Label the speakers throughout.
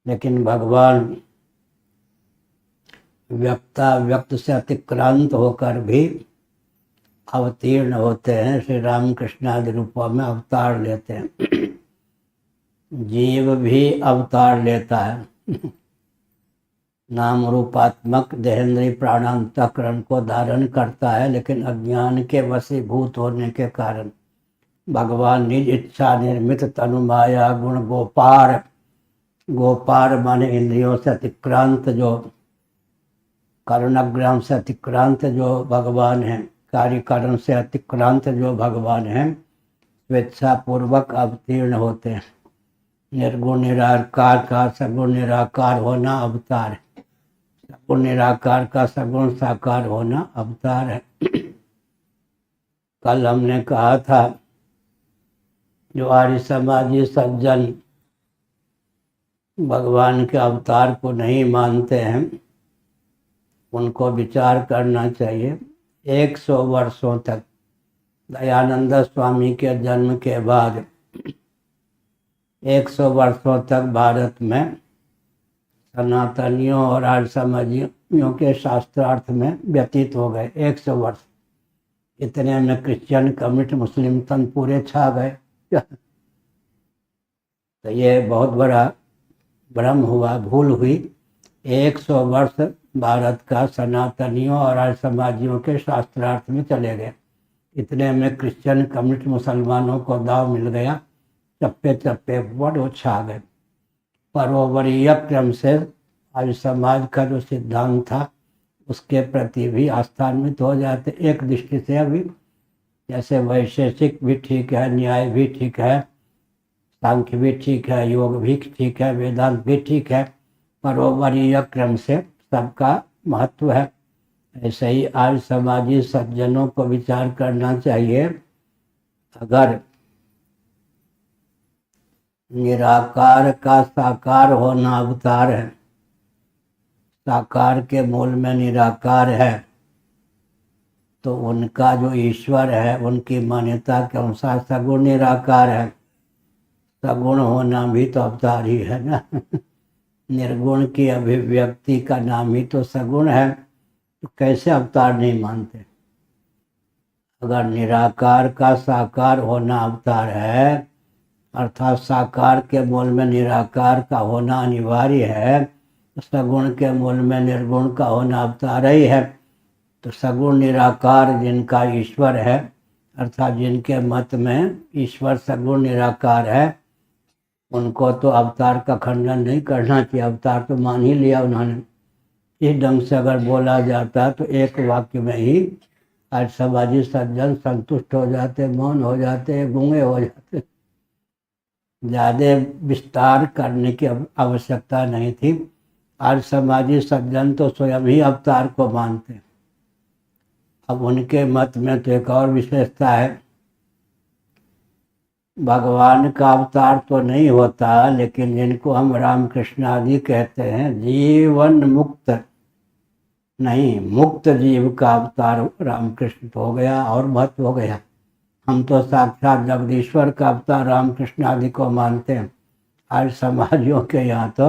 Speaker 1: लेकिन भगवान व्यक्त से अतिक्रांत होकर भी अवतीर्ण होते हैं, श्री रामकृष्ण आदि रूपों में अवतार लेते हैं। जीव भी अवतार लेता है। नाम रूपात्मक देहेंद्रीय प्राणांतकरण को धारण करता है, लेकिन अज्ञान के वशीभूत होने के कारण भगवान निज इच्छा निर्मित तनु माया गुण गोपार, गोपार माने इंद्रियों से अतिक्रांत, जो कर्णग्राम से अतिक्रांत जो भगवान हैं, कार्यकरण से अतिक्रांत जो भगवान हैं, स्वेच्छा पूर्वक अवतीर्ण होते हैं। निर्गुण निराकार का सगुण निराकार होना अवतार है, सगुण निराकार का सगुण साकार होना अवतार है। कल हमने कहा था जो आर्य समाजी सज्जन भगवान के अवतार को नहीं मानते हैं, उनको विचार करना चाहिए। 100 वर्षों तक दयानंद स्वामी के जन्म के बाद 100 वर्षों तक भारत में सनातनियों और आर्य समाजियों के शास्त्रार्थ में व्यतीत हो गए। 100 वर्ष, इतने में क्रिश्चियन कम्युनिस्ट मुस्लिम तन पूरे छा गए। तो ये बहुत बड़ा भ्रम हुआ, भूल हुई। 100 वर्ष भारत का सनातनियों और आर्य समाजियों के शास्त्रार्थ में चले गए। इतने में क्रिश्चियन कम्युनिस्ट मुसलमानों को दाव मिल गया, चप्पे चप्पे पर वो छा गए। परोवरीय क्रम से आर्य समाज का जो सिद्धांत था उसके प्रति भी आस्थान्वित हो जाते। एक दृष्टि से अभी जैसे वैशेषिक भी ठीक है, न्याय भी ठीक है, सांख्य भी ठीक है, योग भी ठीक है, वेदांत भी ठीक है, परोवरीय क्रम से सबका महत्व है। ऐसे ही आर्य समाजी सज्जनों को विचार करना चाहिए। अगर निराकार का साकार होना अवतार है, साकार के मूल में निराकार है, तो उनका जो ईश्वर है उनकी मान्यता के अनुसार सगुण निराकार है। सगुण होना भी तो अवतार ही है ना। निर्गुण की अभिव्यक्ति का नाम ही तो सगुण है, तो कैसे अवतार नहीं मानते। अगर निराकार का साकार होना अवतार है, अर्थात साकार के मूल में निराकार का होना अनिवार्य है, तो सगुण के मूल में निर्गुण का होना अवतार ही है। तो सगुण निराकार जिनका ईश्वर है, अर्थात जिनके मत में ईश्वर सगुण निराकार है, उनको तो अवतार का खंडन नहीं करना चाहिए। अवतार तो मान ही लिया उन्होंने। इस ढंग से अगर बोला जाता तो एक वाक्य में ही आज समाजी सज्जन संतुष्ट हो जाते, मौन हो जाते, गूंगे हो जाते। ज़्यादा विस्तार करने की आवश्यकता नहीं थी। आज समाजी सज्जन तो स्वयं ही अवतार को मानते। अब उनके मत में तो एक और विशेषता है, भगवान का अवतार तो नहीं होता, लेकिन जिनको हम रामकृष्ण आदि कहते हैं, जीवन मुक्त नहीं, मुक्त जीव का अवतार रामकृष्ण तो हो गया और महत्व हो गया। हम तो साक्षात जगदीश्वर का अवतार रामकृष्ण आदि को मानते हैं। आज समाजियों के यहाँ तो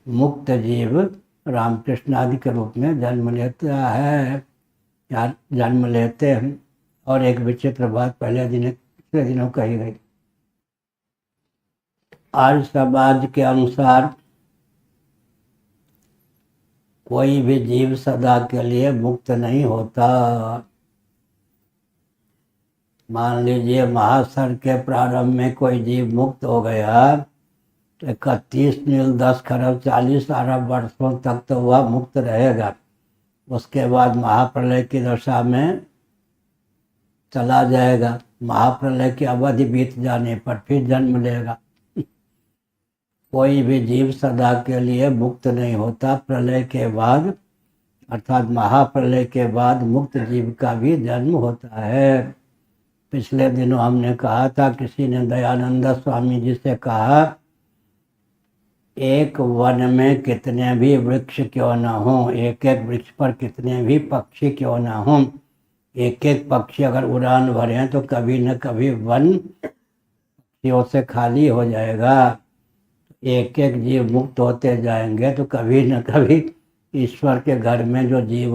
Speaker 1: मुक्त जीव रामकृष्ण आदि के रूप में जन्म लेता है या जन्म लेते हैं। और एक विचित्र बात पिछले दिनों कही गई, आज समाज के अनुसार कोई भी जीव सदा के लिए मुक्त नहीं होता। मान लीजिए महासर के प्रारंभ में कोई जीव मुक्त हो गया तो 31 नील 10 खरब 40 अरब वर्षों तक तो वह मुक्त रहेगा। उसके बाद महाप्रलय की दशा में चला जाएगा। महाप्रलय की अवधि बीत जाने पर फिर जन्म लेगा। कोई भी जीव सदा के लिए मुक्त नहीं होता। प्रलय के बाद अर्थात महाप्रलय के बाद मुक्त जीव का भी जन्म होता है। पिछले दिनों हमने कहा था, किसी ने दयानंद स्वामी जी से कहा, एक वन में कितने भी वृक्ष क्यों ना हो, एक एक वृक्ष पर कितने भी पक्षी क्यों ना हो, एक एक पक्षी अगर उड़ान भरें तो कभी न कभी वन पक्षियों से खाली हो जाएगा। एक एक जीव मुक्त होते जाएंगे तो कभी न कभी ईश्वर के घर में जो जीव